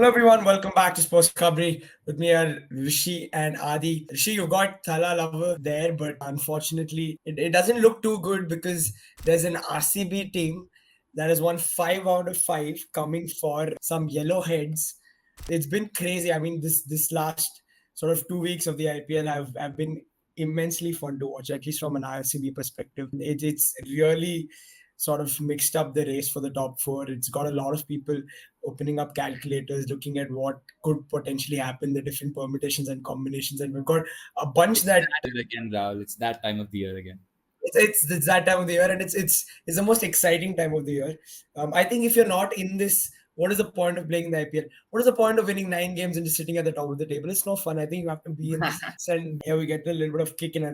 Hello everyone, welcome back to SportsKhabri. With me are Rishi and Adi. Rishi, you've got Thala Lover there, but unfortunately, it doesn't look too good because there's an RCB team that has won 5 out of 5, coming for some yellowheads. It's been crazy. I mean, this last sort of 2 weeks of the IPL have been immensely fun to watch, at least from an RCB perspective. It's really sort of mixed up the race for the top four. It's got a lot of people opening up calculators, looking at what could potentially happen, the different permutations and combinations, and we've got a bunch It's that that again, Rahul. It's that time of the year again. it's that time of the year, and it's the most exciting time of the year. I think if you're not in this, what is the point of playing the IPL? What is the point of winning 9 games and just sitting at the top of the table? It's no fun. I think you have to be in this, and here we get a little bit of kick and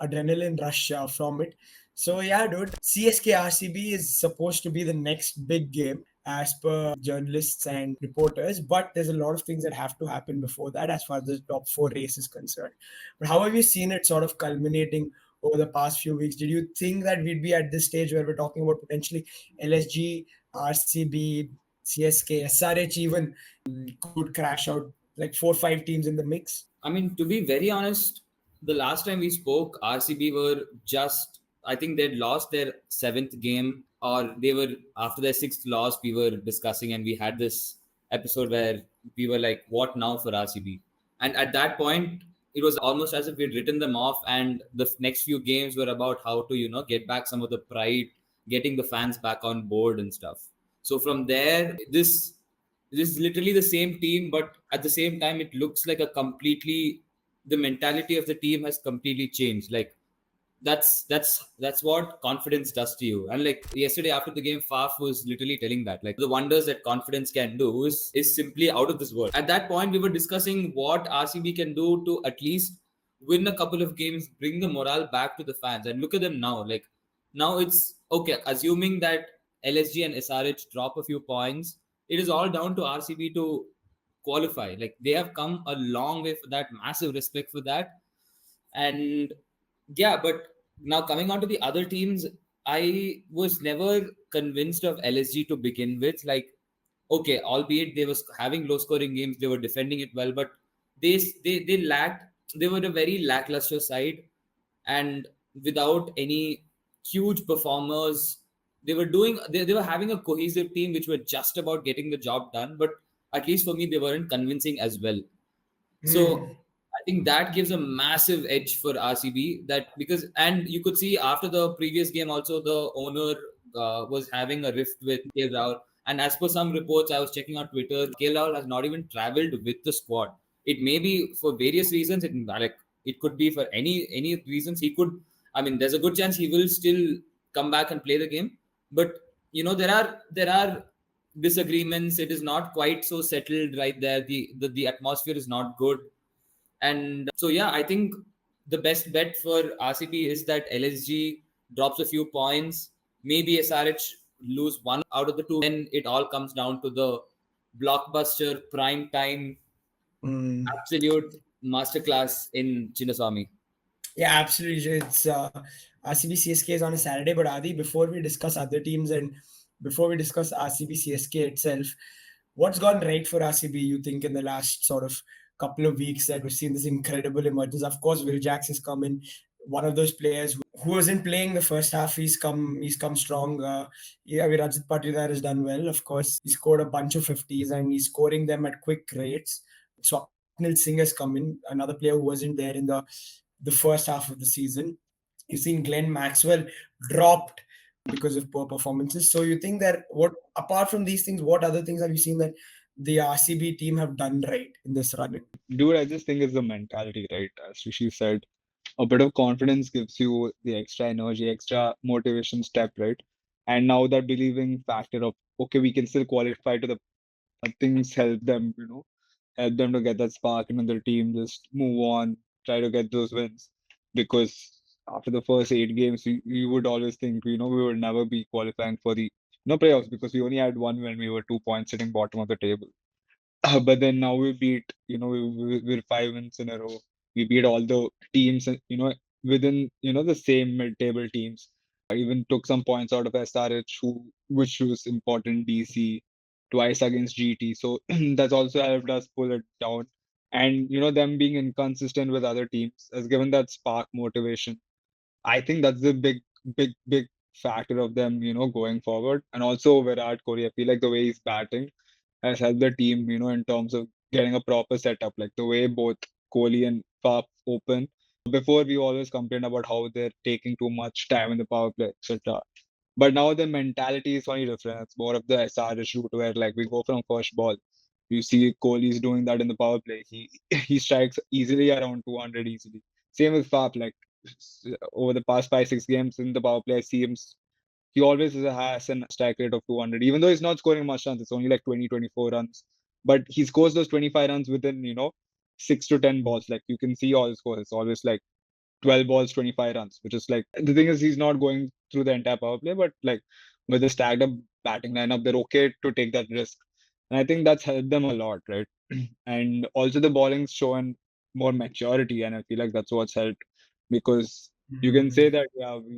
adrenaline rush from it. So yeah, dude, CSK RCB is supposed to be the next big game as per journalists and reporters, but there's a lot of things that have to happen before that as far as the top four race is concerned. But how have you seen it sort of culminating over the past few weeks? Did you think that we'd be at this stage where we're talking about potentially LSG, RCB, CSK, SRH even could crash out, like 4 or 5 teams in the mix? I mean, to be very honest, the last time we spoke, RCB were just, I think they'd lost their seventh game, or they were, after their sixth loss, we were discussing, and we had this episode where we were like, what now for RCB? And at that point, it was almost as if we'd written them off, and the next few games were about how to, get back some of the pride, getting the fans back on board and stuff. So from there, this is literally the same team, but at the same time, it looks like a completely the mentality of the team has completely changed. Like that's what confidence does to you. And like yesterday after the game, Faf was literally telling that like the wonders that confidence can do is simply out of this world. At that point, we were discussing what RCB can do to at least win a couple of games, bring the morale back to the fans. And look at them now. Like now it's okay, assuming that LSG and SRH drop a few points, it is all down to RCB to qualify. Like they have come a long way for that, massive respect for that. And yeah, but now coming on to the other teams, I was never convinced of LSG to begin with. Like, okay, albeit they was having low scoring games, they were defending it well, but they lacked. They were a very lackluster side, and without any huge performers, they were having a cohesive team which were just about getting the job done. But at least for me, they weren't convincing as well. So I think that gives a massive edge for RCB. That because and you could see after the previous game also the owner was having a rift with KL Rahul. And as per some reports, I was checking on Twitter, KL Rahul has not even traveled with the squad. It may be for various reasons. It could be for any reasons. He could. I mean, there's a good chance he will still come back and play the game. But there are disagreements. It is not quite so settled right there. The atmosphere is not good. And so yeah, I think the best bet for RCB is that LSG drops a few points, maybe SRH lose one out of the two. Then it all comes down to the blockbuster prime time absolute masterclass in Chinnaswamy. Yeah, absolutely. It's RCB CSK is on a Saturday, but Adi, before we discuss other teams and before we discuss RCB CSK itself, what's gone right for RCB, you think, in the last sort of couple of weeks that we've seen this incredible emergence? Of course, Will Jacks has come in, one of those players who wasn't playing the first half. He's come strong. Yeah, Rajat Patidar has done well. Of course, he scored a bunch of 50s and he's scoring them at quick rates. Swapnil Singh has come in, another player who wasn't there in the first half of the season. You've seen Glenn Maxwell dropped because of poor performances. So you think that what apart from these things, what other things have you seen that the RCB team have done right in this run? Dude, I just think it's the mentality, right? As Rishi said, a bit of confidence gives you the extra energy, extra motivation step, right? And now that believing factor of, okay, we can still qualify to the things help them, help them to get that spark in their team, just move on, try to get those wins. Because after the first 8 games, we would always think, we would never be qualifying for the playoffs because we only had one when we were 2 points sitting bottom of the table. But then now we beat, we're 5 wins in a row. We beat all the teams, within, the same mid-table teams. Even took some points out of SRH, which was important, DC. twice against GT. So that's also helped us pull it down. And them being inconsistent with other teams has given that spark motivation. I think that's the big factor of them, going forward. And also Virat Kohli, I feel like the way he's batting has helped the team, in terms of getting a proper setup, like the way both Kohli and Faf open. Before we always complained about how they're taking too much time in the power play, etc. But now the mentality is only different. It's more of the SRS route where like we go from first ball. You see Kohli's doing that in the power play. He he strikes easily around 200 easily. Same with Faf. Like over the past 5-6 games in the power play, I see him. He always has a strike rate of 200, even though he's not scoring much runs. It's only like 20-24 runs, but he scores those 25 runs within 6 to 10 balls. Like you can see all his scores. It's always like 12 balls, 25 runs, which is like the thing is he's not going through the entire power play, but like with the stacked up batting lineup, they're okay to take that risk. And I think that's helped them a lot, right? And also the bowling's shown more maturity, and I feel like that's what's helped because you can say that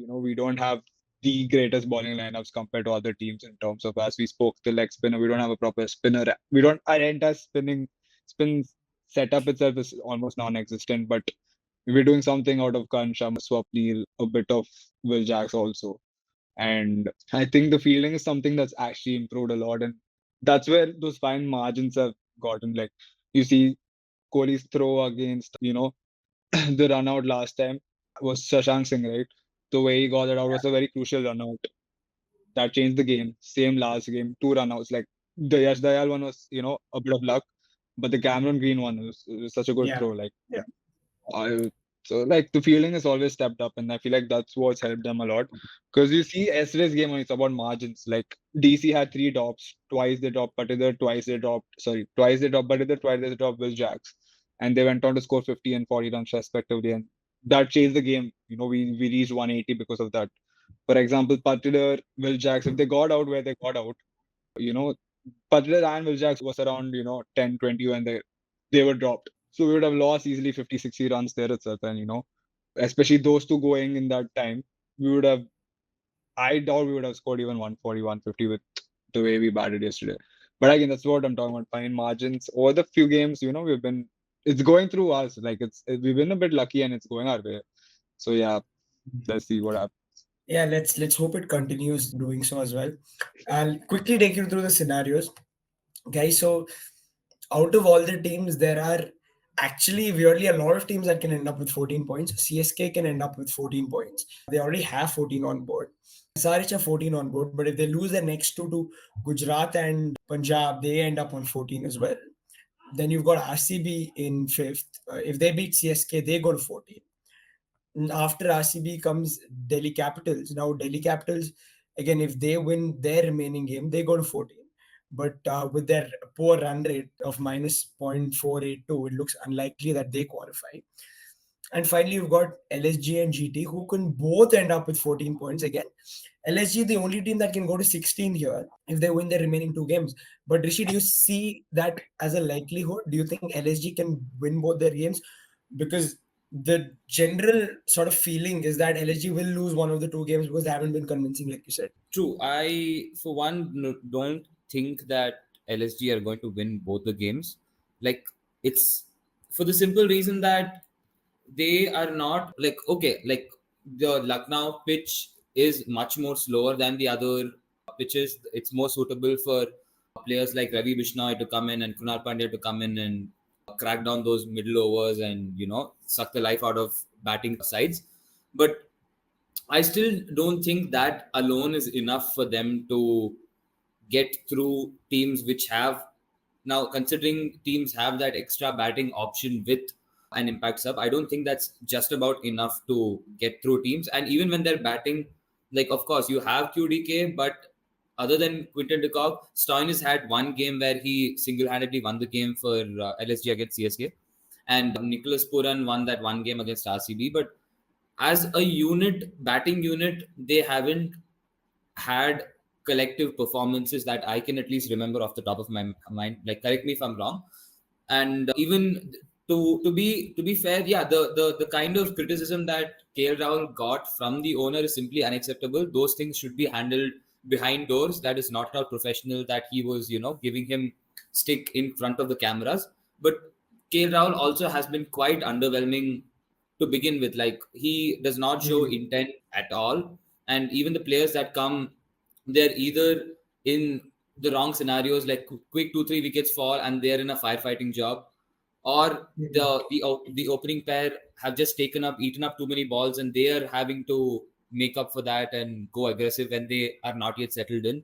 we don't have the greatest bowling lineups compared to other teams in terms of, as we spoke, the leg spinner. We don't have a proper spinner. We don't our entire spin setup itself is almost non-existent, but we're doing something out of Kan Sharma, Swapnil, a bit of Will Jacks also. And I think the fielding is something that's actually improved a lot. And that's where those fine margins have gotten. Like you see Kohli's throw against, the run out last time was Shashank Singh, right? The way he got it out was a very crucial run out. That changed the game. Same last game, 2 run outs. Like the Yash Dayal one was, a bit of luck, but the Cameron Green one was such a good throw. Like I so like the fielding has always stepped up, and I feel like that's what's helped them a lot. Because you see yesterday's game, it's about margins. Like DC had 3 drops, twice they dropped Patidar, twice they dropped Patidar, twice they dropped Will Jacks, and they went on to score 50 and 40 runs respectively, and that changed the game. We reached 180 because of that. For example, Patidar, Will Jacks, if they got out where they got out, you know, Patidar and Will Jacks was around 10, 20 when they were dropped. So we would have lost easily 50, 60 runs there itself. And, especially those two going in that time, I doubt we would have scored even 140, 150 with the way we batted yesterday. But again, that's what I'm talking about. Fine margins. Over the few games, it's going through us. Like we've been a bit lucky and it's going our way. So yeah, let's see what happens. Yeah, let's hope it continues doing so as well. I'll quickly take you through the scenarios, guys. So out of all the teams, there are actually weirdly a lot of teams that can end up with 14 points. CSK can end up with 14 points. They already have 14 on board. SRH have 14 on board, but if they lose their next two to Gujarat and Punjab, they end up on 14 as well. Then you've got RCB in fifth. If they beat CSK, they go to 14. And after RCB comes Delhi Capitals. Now Delhi Capitals, again, if they win their remaining game, they go to 14. But with their poor run rate of minus 0.482, it looks unlikely that they qualify. And finally, you've got LSG and GT, who can both end up with 14 points. Again, LSG, the only team that can go to 16 here if they win their remaining 2 games. But Rishi, do you see that as a likelihood? Do you think LSG can win both their games? Because the general sort of feeling is that LSG will lose one of the 2 games because they haven't been convincing, like you said. True. I, for one, don't think that LSG are going to win both the games. Like, it's for the simple reason that they are not like the Lucknow pitch is much more slower than the other pitches. It's more suitable for players like Ravi Bishnoi to come in and Kunal Pandya to come in and crack down those middle overs and suck the life out of batting sides. But I still don't think that alone is enough for them to get through teams which have now, considering teams have that extra batting option with an impact sub. I don't think that's just about enough to get through teams. And even when they're batting, like, of course, you have QDK, but other than Quinton de Kock, Stoinis had one game where he single-handedly won the game for LSG against CSK. And Nicholas Puran won that one game against RCB. But as a unit, batting unit, they haven't had collective performances that I can at least remember off the top of my mind. Like, correct me if I'm wrong. And even to be fair, yeah, the kind of criticism that KL Rahul got from the owner is simply unacceptable. Those things should be handled behind doors, that is not at all professional, that he was, giving him stick in front of the cameras. But KL Rahul also has been quite underwhelming to begin with. Like, he does not show intent at all. And even the players that come, they're either in the wrong scenarios, like quick 2-3 wickets fall and they're in a firefighting job, or the opening pair have just eaten up too many balls, and they are having to make up for that and go aggressive when they are not yet settled in.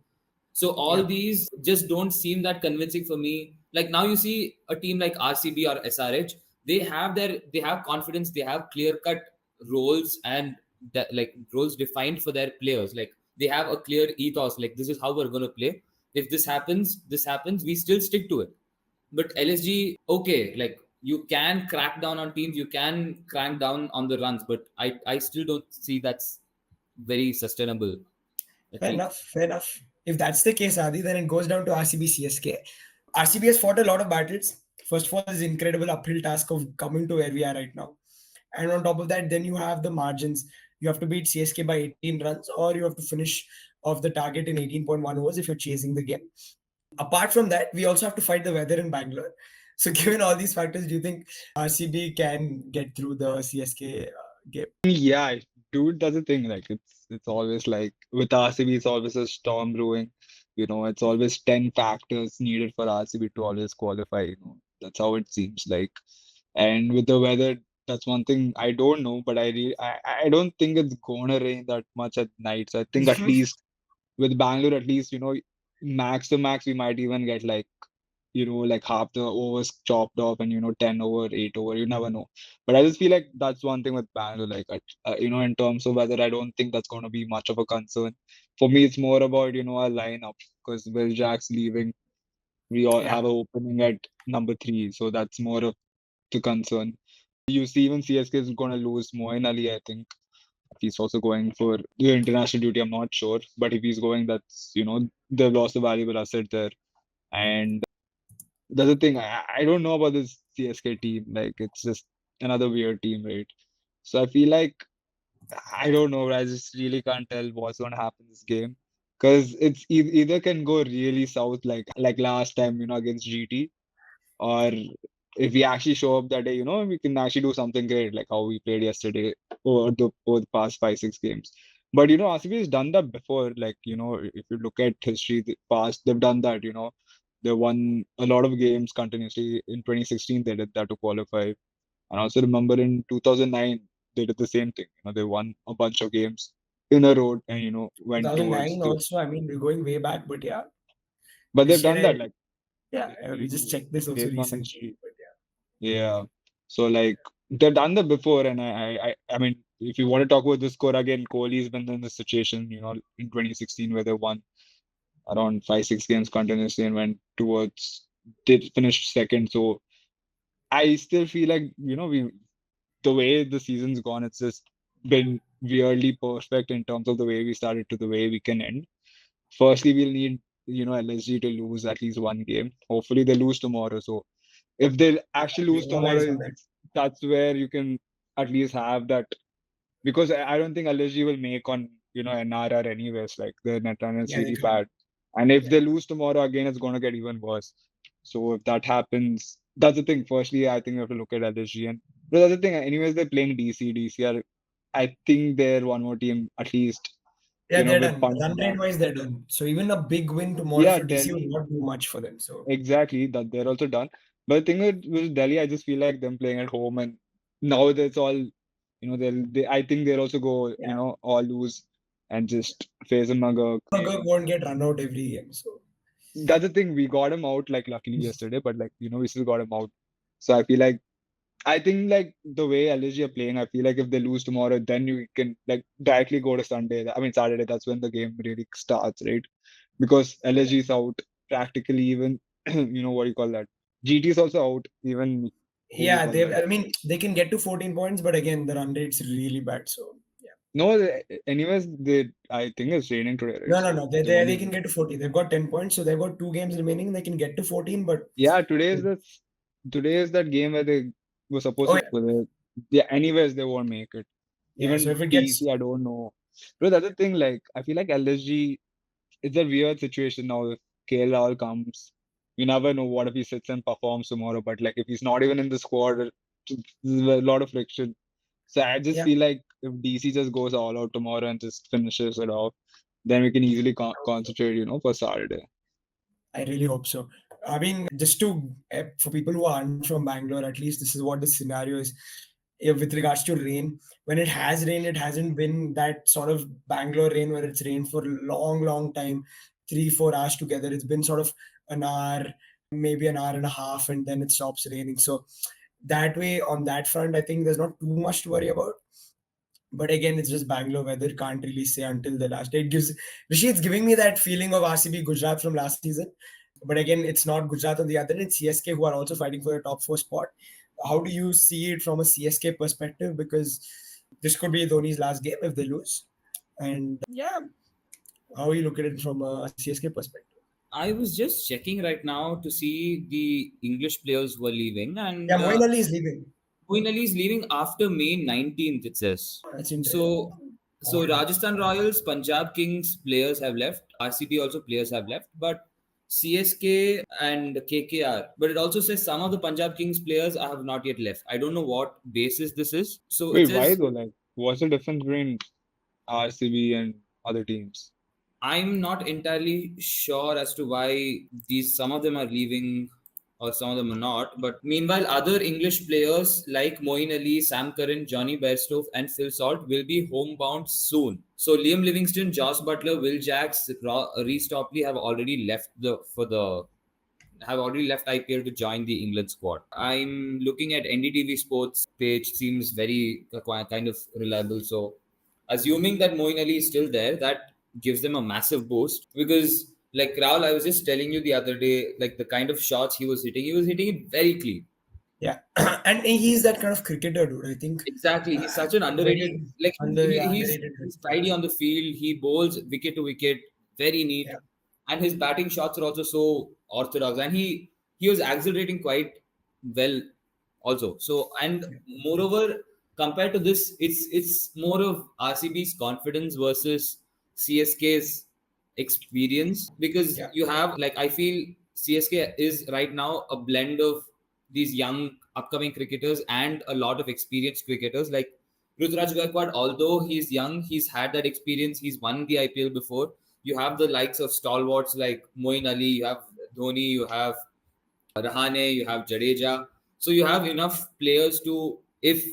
So all these just don't seem that convincing for me. Like, now you see a team like RCB or SRH, they have confidence, they have clear cut roles, and like roles defined for their players. Like, they have a clear ethos, like this is how we're going to play. If this happens, we still stick to it. But LSG, okay, like, you can crack down on teams, you can crank down on the runs, but I still don't see that's very sustainable. Fair enough. If that's the case, Adi, then it goes down to RCB CSK. RCB has fought a lot of battles. First of all, this incredible uphill task of coming to where we are right now. And on top of that, then you have the margins. You have to beat CSK by 18 runs, or you have to finish off the target in 18.1 overs if you're chasing the game. Apart from that, we also have to fight the weather in Bangalore. So, given all these factors, do you think RCB can get through the CSK game? Yeah, dude, that's the thing. Like, it's always like with RCB, it's always a storm brewing. It's always 10 factors needed for RCB to always qualify. That's how it seems like. And with the weather, that's one thing I don't know, but I don't think it's gonna rain that much at night. So I think at least with Bangalore, at least, max to max, we might even get like half the overs chopped off and 10 over 8 over, you never know. But I just feel like that's one thing with Bangalore, like in terms of weather, I don't think that's going to be much of a concern. For me, it's more about our lineup, because Will Jack's leaving, we all have an opening at number 3, so that's more of the concern. You see, even CSK is going to lose Moeen Ali, I think. He's also going for the international duty, I'm not sure, but if he's going, that's they've lost a valuable asset there. And that's the thing. I don't know about this CSK team. Like, it's just another weird team, right? So I feel like I don't know. I just really can't tell what's going to happen this game, because it's either can go really south, like last time, against GT, or if we actually show up that day, we can actually do something great, like how we played yesterday over the past 5-6 games. But RCB has done that before. Like, if you look at history, the past, they've done that. They won a lot of games continuously. In 2016, they did that to qualify. And also remember in 2009, they did the same thing. They won a bunch of games in a row and went towards 2009 also, I mean, we're going way back, but yeah. But they've This year, done that, like, we just checked this also based on recently. history. But Yeah. So, like, they've done that before, and I mean, if you want to talk about the score again, Kohli's been in this situation, in 2016 where they won around 5-6 games continuously and went towards they finished second. So I still feel like the way the season's gone, it's just been weirdly perfect in terms of the way we started to the way we can end. Firstly, we'll need LSG to lose at least one game. Hopefully, they lose tomorrow. So if they actually lose all eyes tomorrow, on that. that's where you can at least have that, because I don't think LSG will make on NRR anyways. Like, their net run is Yeah, they really can't. bad, and if they lose tomorrow again, it's gonna get even worse. So if that happens, that's the thing. Firstly, I think we have to look at LSG, and the other thing, anyways, they're playing DC. DC are, I think they're one more team at least. Yeah, they're With done. punch Run rate back. wise, they're done. So even a big win tomorrow Yeah, for DC will Delhi. not do much for them. So Exactly, that they're also done. But the thing with Delhi, I just feel like them playing at home, and now that's all, I think they'll also go, yeah, all lose and just face a mugger. Berger won't get run out every game. So That's the thing. We got him out, like, luckily yesterday, but, like, we still got him out. So I feel like, I think, like, the way LSG are playing, I feel like if they lose tomorrow, then you can, like, directly go to Sunday. I mean, Saturday, that's when the game really starts, right? Because LSG is out practically, even, what do you call that? GT is also out, even, who do you yeah, call they. that? I mean, they can get to 14 points, but again, the run rate's really bad. So yeah. No, anyways, I think it's raining today, right? No, So no. They, they they, won't they be. can get to 14. They've got 10 points, so they've got 2 games remaining. They can get to 14, but Yeah, today is that game where they were supposed oh to. yeah, Yeah, anyways, they won't make it. yeah. So Even if it gets DC, I don't know. But the other thing, like, I feel like LSG, it's a weird situation now. If KL comes, you never know what if he sits and performs tomorrow. But like if he's not even in the squad, there's a lot of friction. So I just Yeah, feel like if DC just goes all out tomorrow and just finishes it off, then we can easily concentrate, for Saturday. I really hope so. I mean, just to for people who aren't from Bangalore, at least this is what the scenario is. With regards to rain, when it has rained, it hasn't been that sort of Bangalore rain where it's rained for a long, long time, 3, 4 hours together. It's been sort of an hour, maybe an hour and a half, and then it stops raining. So that way, on that front, I think there's not too much to worry about. But again, it's just Bangalore weather. Can't really say until the last day. It gives Rishi, it's giving me that feeling of RCB Gujarat from last season. But again, it's not Gujarat on the other end. It's CSK who are also fighting for a top 4 spot. How do you see it from a CSK perspective? Because this could be Dhoni's last game if they lose. And yeah, how you look at it from a CSK perspective? I was just checking right now to see the English players who are leaving, Yeah, and Moeen Ali is leaving. Queen Ali is leaving after May 19th, it says. That's interesting. So, so Rajasthan Royals, Punjab Kings players have left. RCB also players have left, but CSK and KKR. But it also says some of the Punjab Kings players have not yet left. I don't know what basis this is. So it Wait, why says though? Like, what's the difference between RCB and other teams? I'm not entirely sure as to why these some of them are leaving or some of them are not. But meanwhile, other English players like Moeen Ali, Sam Curran, Johnny Bairstow, and Phil Salt will be homebound soon. So Liam Livingston, Josh Butler, Will Jacks, Reece Topley have already left IPL to join the England squad. I'm looking at NDTV Sports page, seems very kind of reliable. So, assuming that Moeen Ali is still there, that gives them a massive boost because, like Rahul, I was just telling you the other day, like the kind of shots he was hitting it very clean. Yeah, and he's that kind of cricketer, dude. I think Exactly. He's such an underrated, very like underrated. he's tidy on the field. He bowls wicket to wicket, very neat, Yeah. and his batting shots are also so orthodox. And he was accelerating quite well, also. So and moreover, compared to this, it's more of RCB's confidence versus CSK's experience because Yeah. you have like I feel CSK is right now a blend of these young upcoming cricketers and a lot of experienced cricketers like Ruturaj Gaikwad. Although he's young, he's had that experience. He's won the IPL before. You have the likes of stalwarts like Moeen Ali, you have Dhoni, you have Rahane, you have Jadeja. So you have enough players to, if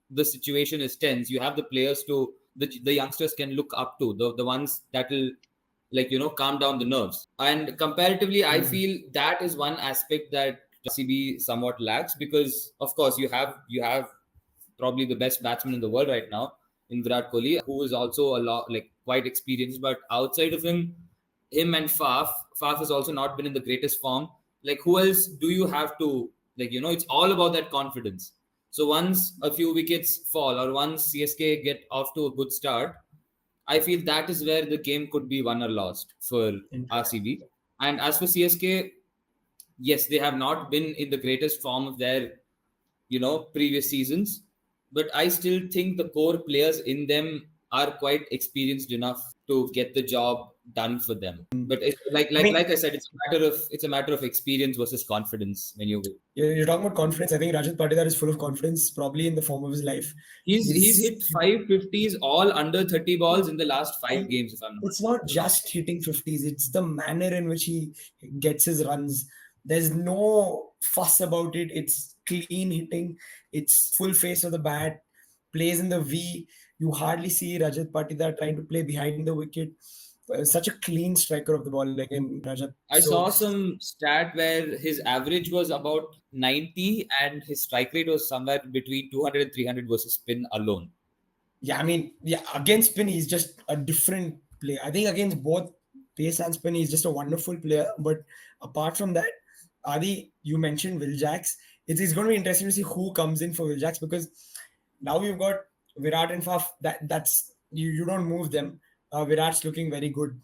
the situation is tense, you have the players to the youngsters can look up to the ones that will calm down the nerves. And comparatively, I feel that is one aspect that CB somewhat lacks because of course you have probably the best batsman in the world right now in Virat Kohli, who is also a lot like quite experienced. But outside of him and Faf has also not been in the greatest form. Like who else do you have to it's all about that confidence. So once a few wickets fall or once CSK get off to a good start, I feel that is where the game could be won or lost for RCB. And as for CSK, yes, they have not been in the greatest form of their previous seasons, but I still think the core players in them are quite experienced enough to get the job done for them. But it's I mean, like I said, it's a matter of experience versus confidence when you you're talking about confidence. I think Rajat Patidar is full of confidence, probably in the form of his life. he's hit 550s all under 30 balls in the last 5 games, if I'm not It's not just hitting 50s, it's the manner in which he gets his runs. There's no fuss about it. It's clean hitting, it's full face of the bat, plays in the V. You hardly see Rajat Patidar trying to play behind the wicket. Such a clean striker of the ball, like in Rajat. I So, saw some stat where his average was about 90 and his strike rate was somewhere between 200 and 300 versus spin alone. yeah, I mean, yeah, against spin, he's just a different player. I think against both pace and spin, he's just a wonderful player. But apart from that, Adi, you mentioned Will Jacks. It's going to be interesting to see who comes in for Will Jacks because now we've got Virat and Faf. That's you don't move them. Virat's looking very good.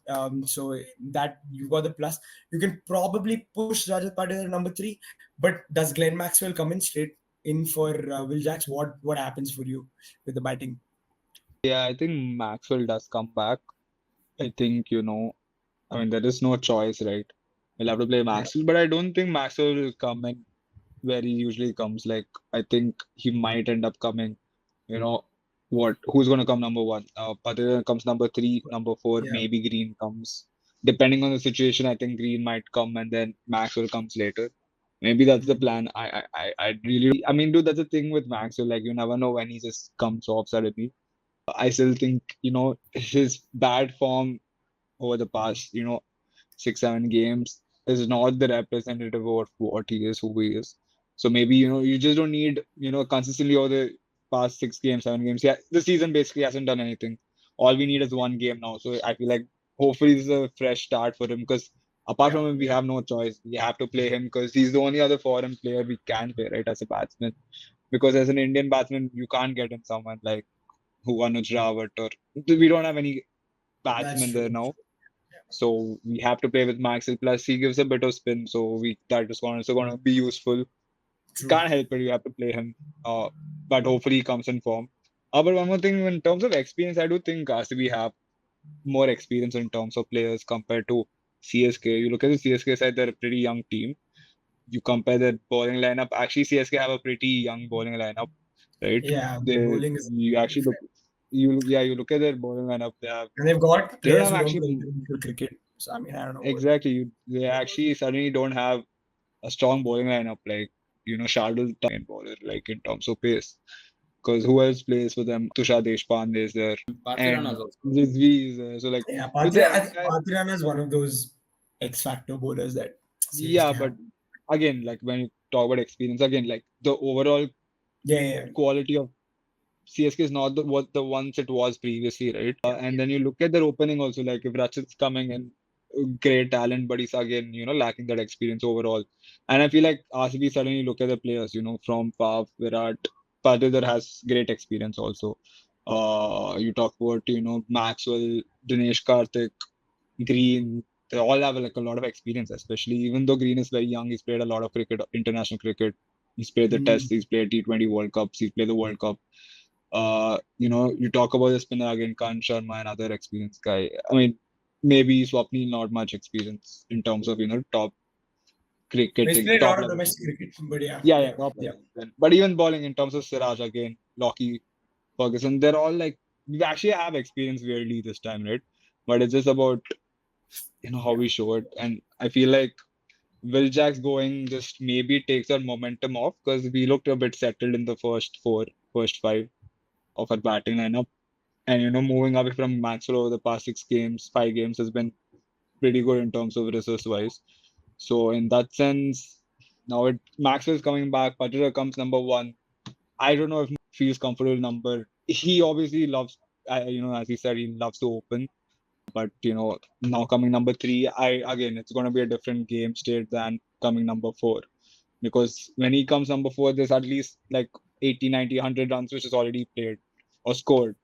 So that you've got the plus. You can probably push Rajat Patidar at number 3. But does Glenn Maxwell come in straight in for Will Jacks? What happens for you with the batting? Yeah, I think Maxwell does come back. I think, I mean, there is no choice, right? We'll have to play Maxwell, but I don't think Maxwell will come in where he usually comes. Like, I think he might end up coming, you know, who's going to come number one? Pather comes number three, number four, Yeah. maybe Green comes. Depending on the situation, I think Green might come and then Maxwell comes later. Maybe that's the plan. I really, I mean, dude, that's the thing with Maxwell. Like, you never know when he just comes off suddenly. I still think, his bad form over the past, 6, 7 games is not the representative of what he is, who he is. So maybe, you just don't need, consistently over the past 6 games, 7 games. Yeah, the season basically hasn't done anything. All we need is one game now. So I feel like hopefully this is a fresh start for him because apart Yeah. from him, we have no choice. We have to play him because he's the only other foreign player we can play, right, as a batsman. Because as an Indian batsman, you can't get in someone like who Anuj Rawat or we don't have any That's batsmen there true. now. So we have to play with Maxwell. Plus, he gives a bit of spin, so that is also going to be useful. True. Can't help it. You have to play him. But hopefully he comes in form. But one more thing, in terms of experience, I do think RCB have more experience in terms of players compared to CSK. You look at the CSK side; they're a pretty young team. You compare their bowling lineup. Actually, CSK have a pretty young bowling lineup, right? Yeah, the They bowling is you actually look different. you look at their bowling lineup. And they've got They don't players have who don't play actually international cricket. So I mean, I don't know what. exactly. They actually suddenly don't have a strong bowling lineup like Shardul in bowler like in terms of pace. Because who else plays for them? Tushar Deshpande is there, Pathirana's and also. Rizvi is there. So like, Yeah, they I have think guys. Pathirana is one of those X factor bowlers that Yeah, CSK but have. again, like when you talk about experience, again, like the overall Yeah, yeah, quality of CSK is not what the ones it was previously, right? yeah. And then you look at their opening also, like if Rachit's coming in, great talent, but he's again, lacking that experience overall. And I feel like RCB suddenly look at the players, from Pav, Virat, Patidar has great experience also. You talk about, Maxwell, Dinesh Karthik, Green, they all have like a lot of experience, especially even though Green is very young, he's played a lot of cricket, international cricket. He's played the Mm. Test, he's played T20 World Cups, he's played the World Cup. You talk about the spinner again, Khan Sharma, another experienced guy. I mean, maybe Swapnil not much experience in terms of top He's cricketing, played a top lot of level domestic cricket. cricket, but yeah, Yeah, yeah, top yeah. level. But even bowling in terms of Siraj again, Lockie, Ferguson, they're all like we actually have experience weirdly this time, right? But it's just about how we show it, and I feel like Will Jacks going just maybe takes our momentum off because we looked a bit settled in the first five of our batting lineup. And moving away from Maxwell over the past 6 games, 5 games has been pretty good in terms of resource wise. So in that sense, now Maxwell's coming back, Patera comes number one. I don't know if feels comfortable number. He obviously loves, as he said, he loves to open. But now coming number three, it's going to be a different game state than coming number four because when he comes number four, there's at least like 80, 90, 100 runs which is already played or scored.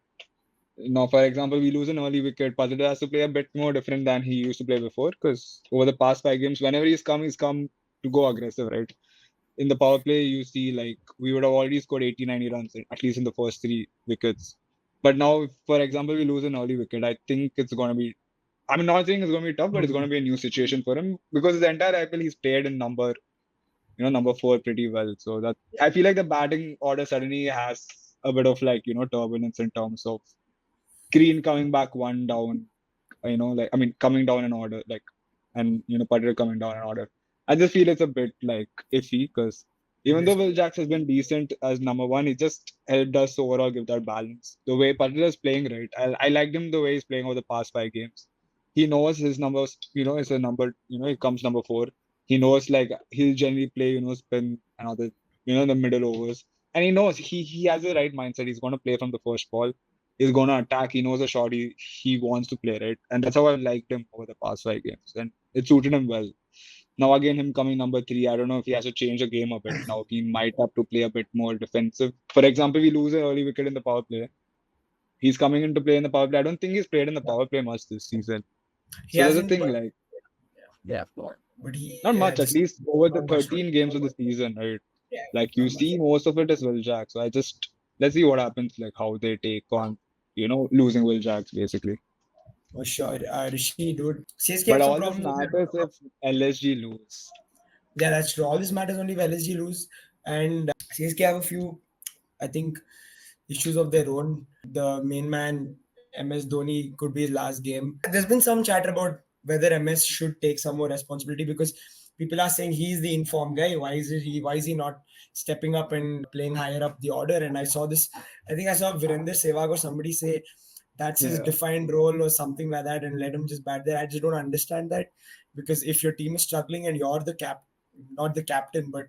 Now, for example, we lose an early wicket. Padida has to play a bit more different than he used to play before because over the past 5 games, whenever he's come to go aggressive, right? In the power play, you see like we would have already scored 80, 90 runs, at least in the first 3 wickets. But now, for example, we lose an early wicket. I think it's going to be, I'm not saying it's going to be tough, but it's going to be a new situation for him because the entire IPL he's played in number four pretty well. So that I feel like the batting order suddenly has a bit of like, turbulence in terms of Green coming back one down, coming down in order, like, and Patel coming down in order. I just feel it's a bit like iffy because even though Will Jacks has been decent as number one, he just helped us overall give that balance. The way Patel is playing, right? I liked him the way he's playing over the past 5 games. He knows his numbers, it's a number, he comes number four. He knows like he'll generally play, spin and other, the middle overs. And he knows he has the right mindset. He's going to play from the first ball. He's going to attack. He knows the shot he wants to play, right? And that's how I liked him over the past 5 games. And it suited him well. Now, again, him coming number three, I don't know if he has to change the game a bit. Now, he might have to play a bit more defensive. For example, we lose an early wicket in the power play. He's coming into play in the power play. I don't think he's played in the power play much this season. He So there's a hasn't, thing but like, yeah, but he not much, at just least over the not much. 13 games of the season, right? Yeah, Like you not much. see most of it is Will Jacks. So let's see what happens, like how they take on, losing Will Jacks basically. For sure. Rishi, dude. CSK have But some all this problems with their. matters if LSG lose. Yeah, that's true. All this matters only if LSG lose. And CSK have a few, I think, issues of their own. The main man, MS Dhoni, could be his last game. There's been some chatter about whether MS should take some more responsibility because people are saying he's the informed guy. Why is he not stepping up and playing higher up the order? And I saw this. I think I saw Virender Sehwag or somebody say that's his Yeah. defined role or something like that, and let him just bat there. I just don't understand that because if your team is struggling and you're the not the captain, but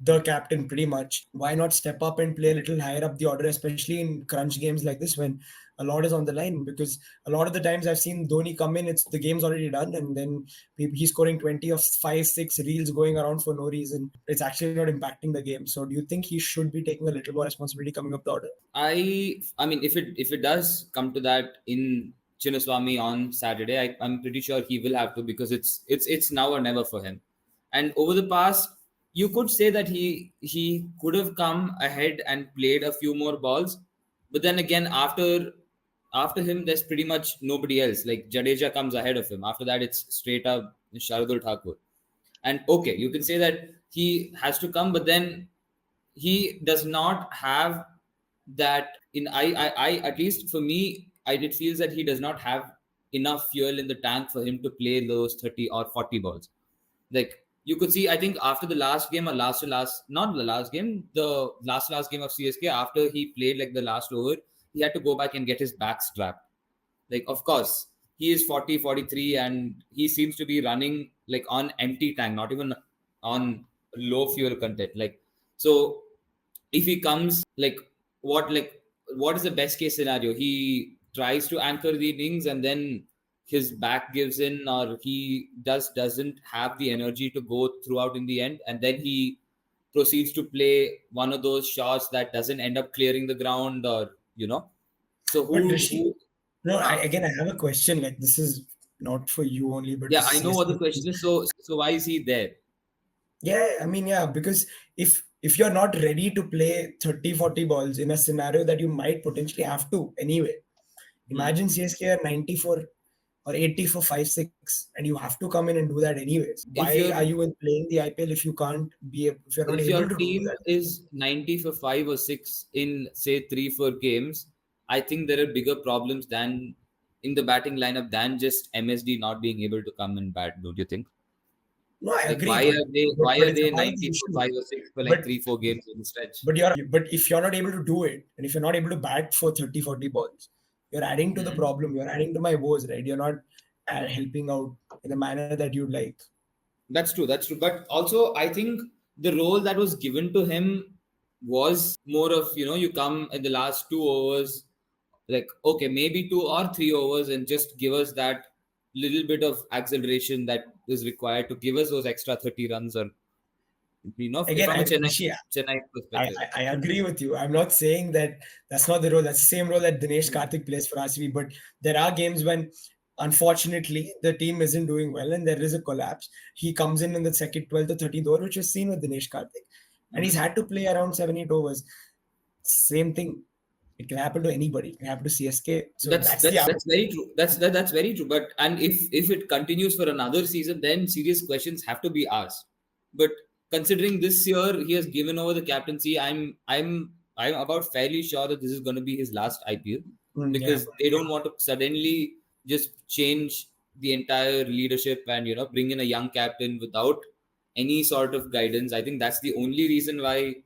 the captain pretty much. Why not step up and play a little higher up the order, especially in crunch games like this when a lot is on the line? Because a lot of the times I've seen Dhoni come in, it's the game's already done, and then he's scoring 20 of 5, 6 reels going around for no reason. It's actually not impacting the game. So do you think he should be taking a little more responsibility coming up the order? I mean, if it does come to that in Chinnaswamy on Saturday, I'm pretty sure he will have to, because it's now or never for him. And over the past, you could say that he could have come ahead and played a few more balls, but then again, after him, there's pretty much nobody else. Like Jadeja comes ahead of him. After that, it's straight up Shardul Thakur. And okay, you can say that he has to come, but then he does not have that in I at least for me, it feels that he does not have enough fuel in the tank for him to play those 30 or 40 balls. Like you could see, I think after the last game or last to last, not the last game, the last game of CSK, after he played like the last over, he had to go back and get his back strapped. Like, of course, he is 40, 43, and he seems to be running like on empty tank, not even on low fuel content. Like, so if he comes, what is the best case scenario? He tries to anchor the innings and then his back gives in, or he doesn't have the energy to go throughout in the end, and then he proceeds to play one of those shots that doesn't end up clearing the ground, or so But who Rishi, who no, huh? I have a question. Like this is not for you only, but Yeah, this I is know what the CSK. question is. So why is he there? Yeah, I mean, yeah, because if you're not ready to play 30, 40 balls in a scenario that you might potentially have to anyway, Hmm. imagine CSK are 94 or 80 for 5, 6, and you have to come in and do that anyways. if Why your are you in playing the IPL if you can't if you're not if able your to do team that? is 90 for 5 or 6 in say 3-4 games, I think there are bigger problems than in the batting lineup than just MSD not being able to come and bat. Don't you think? No, I Like agree, why but are they but, why but are it's a they part of the 90 for issue. 5 or 6 for like But 3-4 games in the stretch? but if you're not able to do it, and if you're not able to bat for 30, 40 balls, you're adding to the Hmm. problem. You're adding to my woes, right? You're not helping out in the manner that you'd like. That's true. That's true. But also, I think the role that was given to him was more of, you come in the last 2 overs, like, okay, maybe 2 or 3 overs, and just give us that little bit of acceleration that is required to give us those extra 30 runs, or, Again, from a Rishi, Chennai I, perspective. I agree with you. I'm not saying that that's not the role. That's the same role that Dinesh Hmm. Karthik plays for RCB. But there are games when, unfortunately, the team isn't doing well and there is a collapse. He comes in the second, 12th or 13th over, which was seen with Dinesh Karthik. And he's Mhm. had to play around 7, 8 overs. Same thing. It can happen to anybody. It can happen to CSK. So That's that's the that's that's very true. That's very true. But and if it continues for another season, then serious questions have to be asked. But considering this year he has given over the captaincy, I'm about fairly sure that this is going to be his last IPL, Yeah. because they don't want to suddenly just change the entire leadership and bring in a young captain without any sort of guidance. I think that's the only reason why.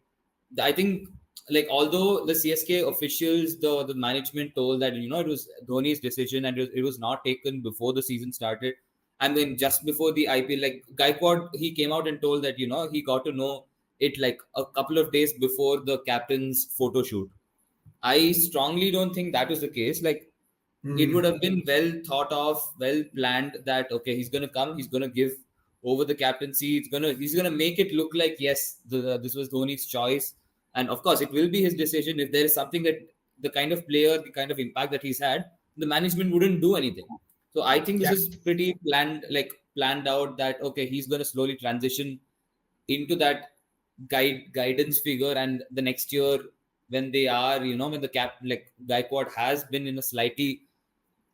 I think, like, although the CSK officials, the management told that it was Dhoni's decision and it was not taken before the season started. And then just before the IPL, like Gaikwad, he came out and told that he got to know it like a couple of days before the captain's photo shoot. I strongly don't think that was the case. Like, it would Mm. have been well thought of, well planned, that okay, he's gonna come, he's gonna give over the captaincy. He's gonna make it look like, yes, this was Dhoni's choice, and of course, it will be his decision. If there is something that the kind of player, the kind of impact that he's had, the management wouldn't do anything. So I think this Yeah. is pretty planned out, that okay, he's gonna slowly transition into that guidance figure, and the next year when they are when the cap like Gaikwad has been in a slightly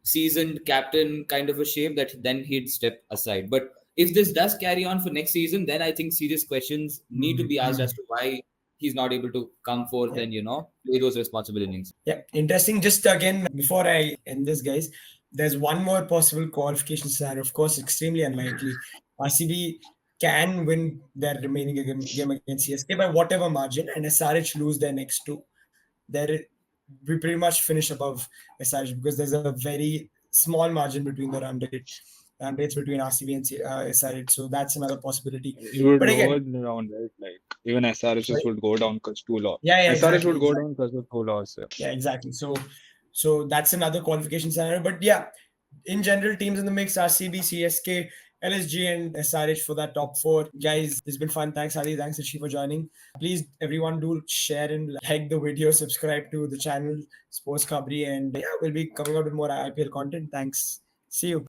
seasoned captain kind of a shape, that then he'd step aside. But if this does carry on for next season, then I think serious questions need to be asked as to why he's not able to come forth and play those responsible innings. Yeah, interesting. Just again, before I end this, guys, there's one more possible qualification scenario. Of course, extremely unlikely. RCB can win their remaining game against CSK by whatever margin, and SRH lose their next two. There, we pretty much finish above SRH because there's a very small margin between the run rates between RCB and SRH. So that's another possibility. You would But lower again, the round, right? Like even SRHs right? would go down because two loss. Yeah, SRH exactly, would go down because of two loss. yeah, exactly. So that's another qualification scenario. But yeah, in general, teams in the mix: RCB, CSK, LSG, and SRH for that top four. Guys, this has been fun. Thanks, Ali. Thanks, Rishi, for joining. Please, everyone, do share and like the video, subscribe to the channel, SportsKhabri, and yeah, we'll be coming out with more IPL content. Thanks. See you.